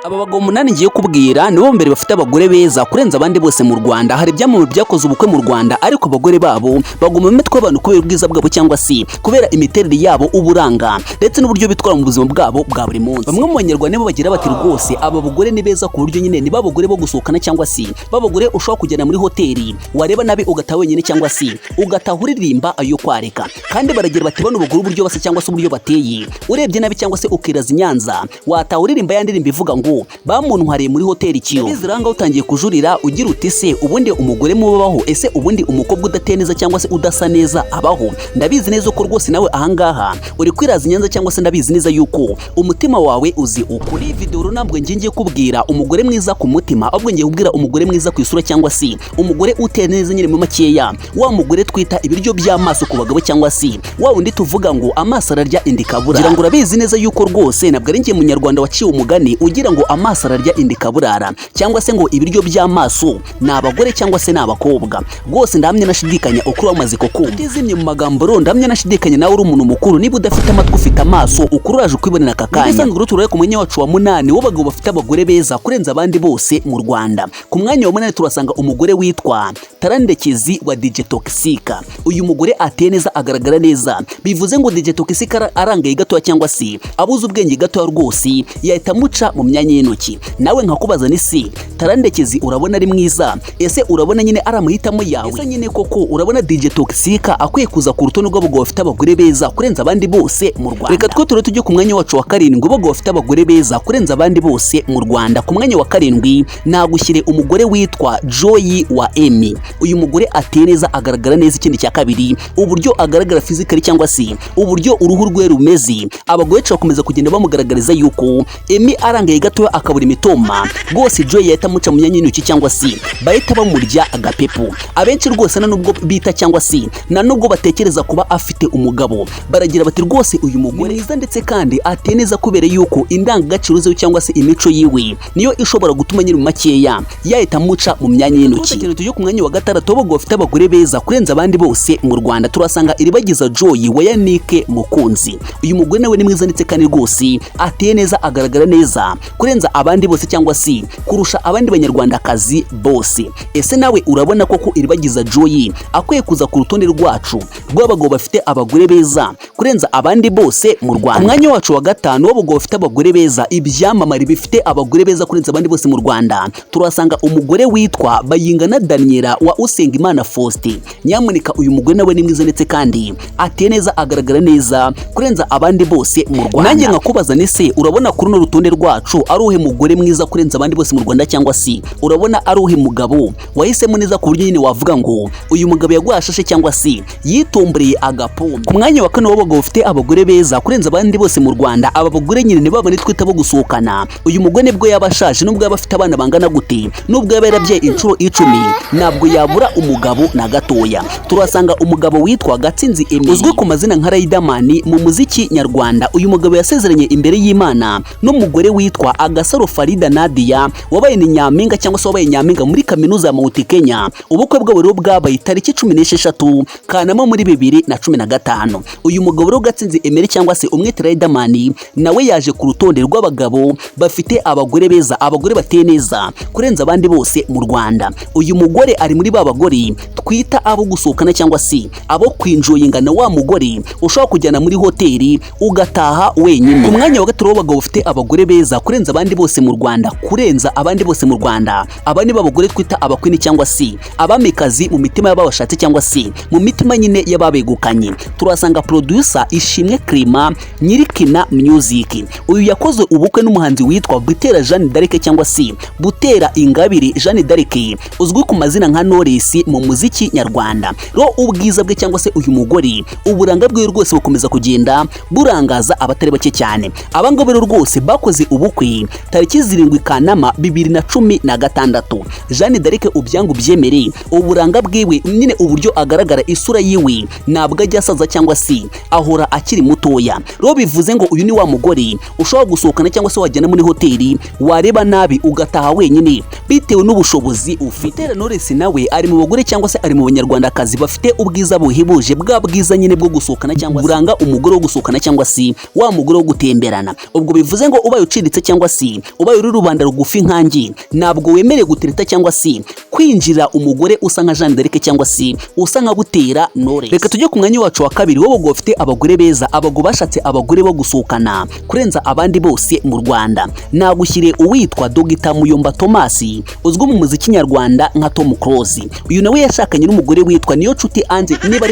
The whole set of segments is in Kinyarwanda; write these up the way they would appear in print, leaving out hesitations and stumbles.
Aba bagabo umunani ngiye kubwira nibo mbere bafite abagore beza kurenza abandi bose mu Rwanda. Hari ibyamamare byakoze ubukwe mu Rwanda ariko abagore babo baguma mu mitwe y'abantu kubera ubwiza bwabo cyangwa se kubera imiterere yabo, uburanga ndetse n'uburyo bitwara mu buzima bwabo bwa buri munsi. Bamwe mu banyarwanda bo bagira bati rwose aba bagore ni beza ku buryo nyine ni babagore bo gusohokana cyangwa se babagore ushobora kujyana muri hoteli wareba nabi ugataha wenyine cyangwa se ugataha uririmba ayo kwareka. Kandi baragira bati bano bagore uburyo basa cyangwa se uburyo bateye urebye nabi cyangwa se ukiraza Nyanza wataha uririmba yandirimba ivuga ngo bamuntwariye muri hoteli kiyo. Biziranga utangiye kujurira ugira uti se ubundi umugore mubaho, ese ubundi umukobwa udateye neza cyangwa se udasa neza abaho? Ndabizi neza ko rwose nawe ahangaha uri kwiraza Nyanza cyangwa se ndabizi neza yuko umutima wawe uzi ukuri. Video runambwe ngiye kubwira umugore mwiza ku mutima, ahubwo ngiye kubwira umugore mwiza ku isura cyangwa se umugore uteye neza nyine mu makeya, wa mugore twita ibiryo by'amaso ku bagabo cyangwa se wa undi tuvuga ngo amaso ararya indikabura. Ngira ngo urabizi neza yuko rwose nabwo ari ngiye munyarwanda waciye umugani ugira ngo amaso ararya indikaburara cyangwa se ngo ibiryo by'amaso ni abagore cyangwa se ni abakobwa. Rwose ndahamye nashidikanya ukuri wamaze koko utizimye mu magambo ro, ndahamye nashidikanya nawe uri umuntu mukuru niba udafite amatwi ufite amaso ukuri uraje kwibonera aka kanya. Bisanzwe ruturare ku mwanya wacu wa 8 w'abagabo bafite abagore beza kurenza abandi bose mu Rwanda. Ku mwanya wa 8 turasanga umugore witwa Tarandekezi wa DJ Toxic. Uyu mugore ateye neza, agaragara neza, bivuze ngo DJ Toxic arangaye gato cyangwa se abuze ubwenge gato rwose yahita muca mu myanya y'intoki. Nawe nkakubaza ni se Tarandekezi urabona ari mwiza? Ese urabona nyine ari amahitamo yawe? Ese nyine koko urabona DJ Toxic akwiye kuza ku rutonde rw'abagabo bafite abagore beza kurenza abandi bose mu Rwanda? Reka twe tujye ku mwanya wacu wa 7 abagabo bafite abagore beza kurenza abandi bose mu Rwanda. Ku mwanya wa 7 nagushyire umugore witwa Joy wa Emmy. Uyu mugore ateye neza, agaragara neza. Ikindi cya kabiri uburyo agaragara physically cyangwa se uburyo uruhu rwe rumeze, abagore bakomeza kugenda bamugaragariza yuko Emmy arangaye gato akabura imitoma. Rwose Joy yahita muca mu myanya y'intoki cyangwa se bahita bamurya agapepo. Abenshi rwose na nubwo bita cyangwa se na nubwo batekereza kuba afite umugabo baragira bati rwose uyu mugore mwiza ndetse kandi ateye neza kubera yuko indangagaciro ze cyangwa se imico yiwe niyo ishobora gutuma nyiri mu makeya yahita muca mu myanya y'intoki. Tujye ku mwanya wa 6 abagabo bafite abagore beza kurenza abandi bose mu Rwanda. Turasanga iribagiza Joy wa Yannick Mukunzi. Uyu mugore nawe ni mwiza ndetse kandi rwose ateye neza, agaragara neza kurenza abandi bose cyangwa se kurusha abandi banyarwandakazi bose. Ese nawe urabona koko iribagiza Joy akwiye kuza ku rutonde rwacu rw'abagabo bafite abagore beza kurenza abandi bose mu Rwanda? Umwanya wacu wa 5 w'abagabo bafite abagore beza, ibyamamare bifite abagore beza kurenza abandi bose mu Rwanda. Turasanga umugore witwa Bayingana Daniela wa Usengimana Faustin. Nyamuneka uyu mugore nawe ni mwiza ndetse kandi ateye neza, agaragara neza kurenza abandi bose mu Rwanda. Nanjye nkakubaza ni se urabona kuri no rutonde rwacu ari uhe mugore mwiza kurenza abandi bose mu Rwanda, cyangwa se urabona ari uhe mugabo wahisemo neza ku buryo nyine wavuga ngo uyu mugabo yagwashashe cyangwa se yitombereye agapombe? Ku mwanya wa 4 w'abagabo bafite abagore beza kurenza abandi bose mu Rwanda, aba bagore nyine ni babane twita bo gusohokana. Uyu mugore nibwo yabashaje, nubwo yaba afite abana bangana gute, nubwo yaba yarabyaye inshuro 10 ntabwo yabura umugabo na gatoya. Turasanga umugabo witwa Gatsinzi Emmy uzwi ku mazina nka Riderman mu muziki nyarwanda. Uyu mugabo yasezeranye imbere y'Imana n'umugore witwa Agasaro Farida Nadia wabaye ni nyampinga cyangwa se wabaye nyampinga muri kaminuza ya Mount Kenya. Ubukwe bwabo rero bwabaye tariki 16 Kanama muri 2015. Uyu mugabo rero Gatsinzi Emmy cyangwa se umwete Riderman nawe yaje ku rutonde rw'abagabo bafite abagore beza, abagore bateye neza kurenza abandi bose mu Rwanda. Uyu mugore ari muri ba bagore twita abo gusohokana cyangwa se abo kwinjoyinga na wa mugore ushobora kujyana muri hoteli ugataha wenyine. Ku mwanya wa 3 w'abagabo bafite abagore beza kurenza abandi bose mu Rwanda, kurenza abandi bose mu Rwanda, abandi b'abagore twita abakwini cyangwa se abamikazi mu mitima y'ababashatse cyangwa se mu mitima nyine y'ababegukanye. Turasanga producer Ishimwe Klima Nyirikina Music. Uyu yakoze ubukwe n'umuhanzi witwa Butera Jeanne d'Arc cyangwa se Butera Ingabire Jeanne d'Arc uzwi ku mazina nka Knowless mu muziki nyarwanda. Ro ubwiza bwe cyangwa se uyu mugore uburanga bwe rwose bukomeza kugenda burangaza abatari bake cyane. Abangabo rero rwose bakoze ubukwe tariki 7 Kanama 2016. Jeanne d'Arc ubyangu byemere uburanga bwiwe nyine uburyo agaragara, isura yiwe nabwo ajya asaza cyangwa se ahora akiri mutoya. Ro bivuze ngo uyu ni wa mugore ushobora gusohokana cyangwa se wajyana muri hoteli wareba nabi ugataha wenyine bitewe n'ubushobozi ufite. Knowless nawe nawe ari mu bagore cyangwa se ari mu banyarwandakazi bafite ubwiza buhebuje, bwa bwiza nyine bwo gusohokana cyangwa buranga umugore wo gusohokana cyangwa se wa mugore wo gutemberana. Ubwo bivuze ngo ubaye uciritse cyangwa se ubaye uri rubanda rugufi nkanjye, ntabwo wemerewe gutereta cyangwa se kwinjira umugore usa nka Jeanne d'Arc cyangwa se usa nka Butera Knowless. Reka tujye ku mwanya wacu wa kabiri w'abagabo bafite abagore beza, abagabo bashatse abagore bo gusohokana kurenza abandi bose mu Rwanda. Nagushyire uwitwa Guhitamo Thomas, uzwi mu muziki nyarwanda nka Tom Close. Uyu nawe yashakanye n'umugore witwa Niyocuti Ange, niba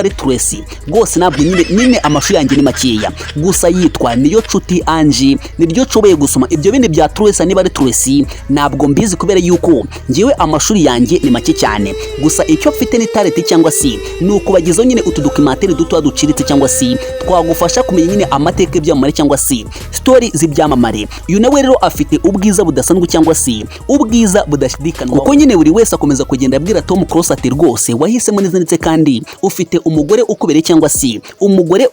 ari Tracy rwose ntabwo nyine amashuri yanjye ni makeya, gusa yitwa Niyocuti Ange niryo coboye gusoma. Ibyo bindi bya Tracy niba ari Tracy ntabwo mbizi kubera yuko ngiwe amashuri yanjye ni make cyane, gusa icyo mfite ni talent cyangwa se ni ukubagezaho nyine utudokumentari duto duciritse cyangwa se twagufasha kumenya nyine amateka y'ibyamamare cyangwa se story z'ibyamamare. Uyu nawe rero afite ubwiza budasanzwe cyangwa se ubwiza budashidikanwa, kuko nyine buri wese akomeza kugenda abwira Tom Close ati rwose wahisemo neza ndetse kandi ufite umugore ukubereye cyangwa se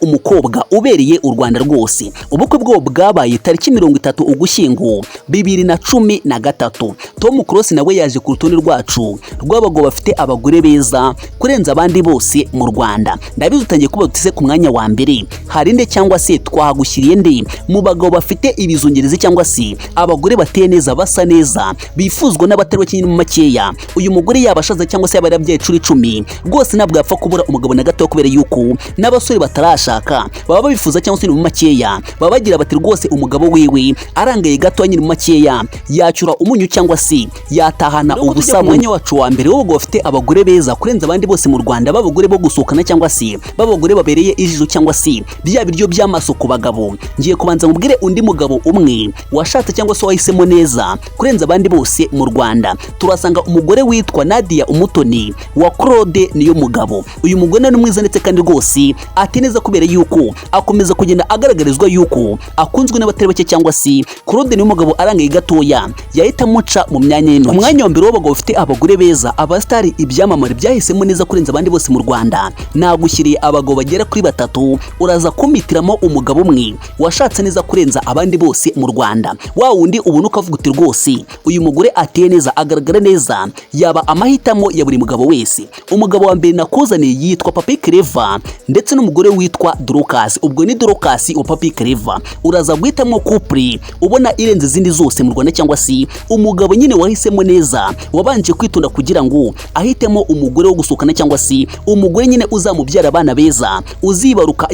umukobwa ubereye u Rwanda rwose. Ubukwe bwo bwabaye tariki 30 Ugushyingo 2013. Tom Close nawe yaje ku rutonde rwacu rw'abagabo bafite abagore beza kurenza abandi bose mu Rwanda. Ndabizi utangiye kuba dutise ku mwanya wa mbere, hari nde cyangwa se twahagushyiriye nde mu bagabo bafite ibizungerezi cyangwa se abagore bateye neza, basa neza, bifuzwa n'abatari bake mu makeya. Uyu mugore yabashaza cyangwa se yabarabyaye 10 rwose ntabwo yapfa kubura umugabo na gato, kubera yuko n'abasore batarashaka baba babifuza cyangwa se mu makeya baba bagira bati rwose umugabo wiwe arangaye gato nyine mu makeya yacyura umunyu cyangwa se yatahana ubusabo. Mwanya wacu wa mbere w'abagabo bafite abagore beza kurenza abandi bose mu Rwanda, babagore bo gusohokana cyangwa se babagore babereye ijisho cyangwa se bya biryo by'amaso ku bagabo. Ngiye kubanza ngubwire undi mugabo umwe washatse cyangwa se wahisemo neza kurenza abandi bose mu Rwanda. Turasanga umugore witwa Nadia Umutoni wa Claude niyo mugabo. Uyu mugore ni mwiza ndetse kandi rwose ati neza kubera yuko akomeza kugenda agaragarizwa yuko akunzwe n'abatari bake cyangwa se Claude niyo mugabo arangaye gatoya yahita muca mu myanya y'intoki. Umwanya wa mbere w'abagabo bafite abagore beza, abastar ibyamamare byahisemo neza kurenza abandi bose mu Rwanda. Nagushyiriye abagabo bagera kuri 3, uraza kumitiramo umugabo umwe washatse neza kurenza abandi bose mu Rwanda. Wa wundi ubona ukavuga uti rwose uyu mugore ateye neza, agaragara neza, yaba amahitamo ya buri mugabo wese. Umugabo wa mbere nakuzaniye yitwa Papi Clever ndetse n'umugore witwa Dorcas. Ubwo ni Dorcas wa Papi Clever. Uraza guhitamo couple ubona irenze izindi zose mu Rwanda cyangwa se umugabo nyine wahisemo neza, wabanje kwitonda kugira ngo ahitemo umugore wo gusukana cyangwa se umugore nyine uzamubyara abana beza, uzibaruka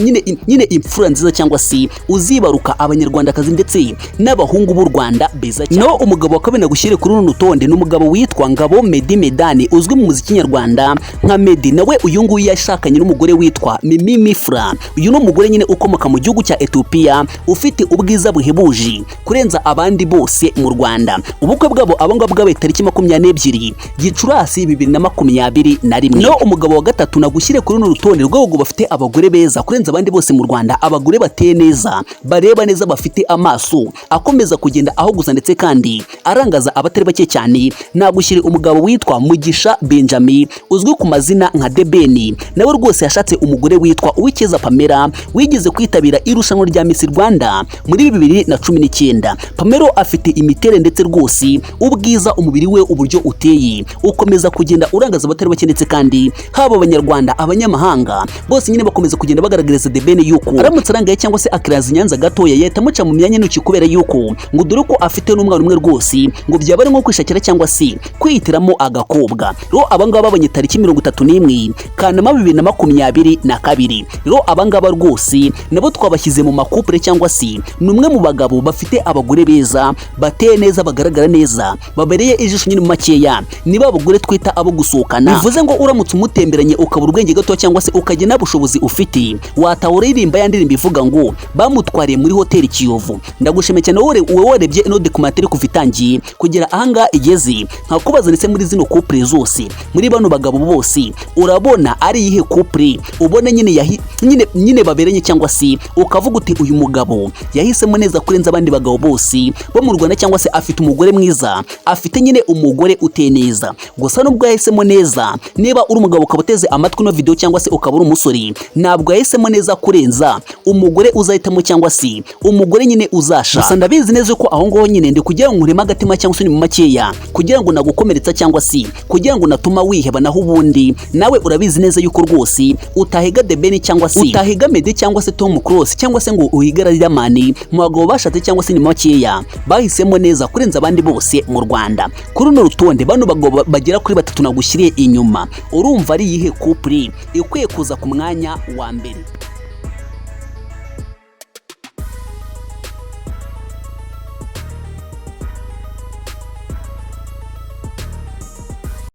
nyine imfura nziza cyangwa se uzibaruka abanyarwandakazi ndetse n'abahungu b'u Rwanda beza cyane. No umugabo wakabena gushyire kuri runo rutonde n'umugabo witwa Ngabo Medi Medani, uzwi mu muziki nyarwanda nka Medi. Nawe uyu nguyu yashakanye n'umugore witwa Mimi Mifra. Uyu no mugore nyine ukomoka mu gihugu cya Ethiopia, ufite ubwiza buhebuje kurenza abandi bose mu Rwanda. Ubukwe bwabo abangaba bwabaye tariki 22 Gicurasi 2021. No umugabo wa gatatu nagushyire kuri runo rutonde rw'abagabo bafite abagore beza kurenza abandi bose mu Rwanda, abagore bateye neza, bareba neza, bafite amaso akomeza kugenda aho gusa ndetse kandi arangaza abatari bake cyane. Nagushyire umugabo witwa Mugisha Benjamin, uzwi ku mazina nka Debeni. Nawe rwose yashatse umugore witwa Uwikeza Pamela, wigeze kwitabira irushanwa rya Miss Rwanda muri 2019. Pamela afite imitere ndetse rwose ubwiza, umubiri we uburyo uteye ukomeza kugenda urangaza abatari bake ndetse kandi haba abanyarwanda, abanyamahanga bose nyine bakomeza kugenda bagaragariza Debeni yuko aramutse arangaye cyangwa se akiraza Nyanza gatoya yahita muca mu myanya y'intoki, kubera yuko ngo dore ko afite n'umwana umwe rwose ngo byaba ari nko kwishakira cyangwa se kwihitiramo agakobwa. Ro abangaba babonye tariki 31 Kanama 2022. Ro abangaba rwose nabo twabashyize mu makupure cyangwa se numwe mu bagabo bafite abagore beza, bateye neza, bagaragara neza, babereye ijisho nyine mu makeya. Niba abagore twita abo gusohokana, bivuze ngo uramutse umutemberanye ukabura ubwenge gato cyangwa se ukajya n'abushobozi ufite, watawuririmba yandirimba ivuga ngo bamutwariye muri hoteli Kiyovu. Ndagushime cyane wowe warebye ino documentary kuva itangiye kugera ahanga igeze, nkakubaza ndetse muri zino couple zose, muri bano bagabo bose urabona ari ihe couple ubona nyine baberanye cyangwa se ukavuga uti uyu mugabo yahisemo neza kurenza abandi bagabo bose bo mu Rwanda cyangwa se afite umugore mwiza, afite nyine umugore uteye neza. Gusa nubwo yahisemo neza, niba uri umugabo ukabuteze amatwi no video cyangwa se ukabura umusore, ntabwo yahisemo neza kurenza umugore uzahitamo cyangwa se umugore nyine uzasha. Gusa ndabizi neza ko aho ngaho nyine ndi kugira ngo nkurema agatima cyangwa se ni mu makeya kugira ngo nagukomeretsa cyangwa se kugira ngo natuma wiheba, naho ubundi nawe urabizi neza yuko rwose utahiga The Ben cyangwa se utahiga Meddy cyangwa se Tom Close cyangwa se ngo uhiga Riderman mu bagabo bashatse cyangwa se ni makeya bahisemo neza kurenza abandi bose mu Rwanda. Kuri runo rutonde bano bagabo bagera kuri 3 nagushyiriye inyuma, urumva ari yihe couple ikwiye kuza ku mwanya wa mbere?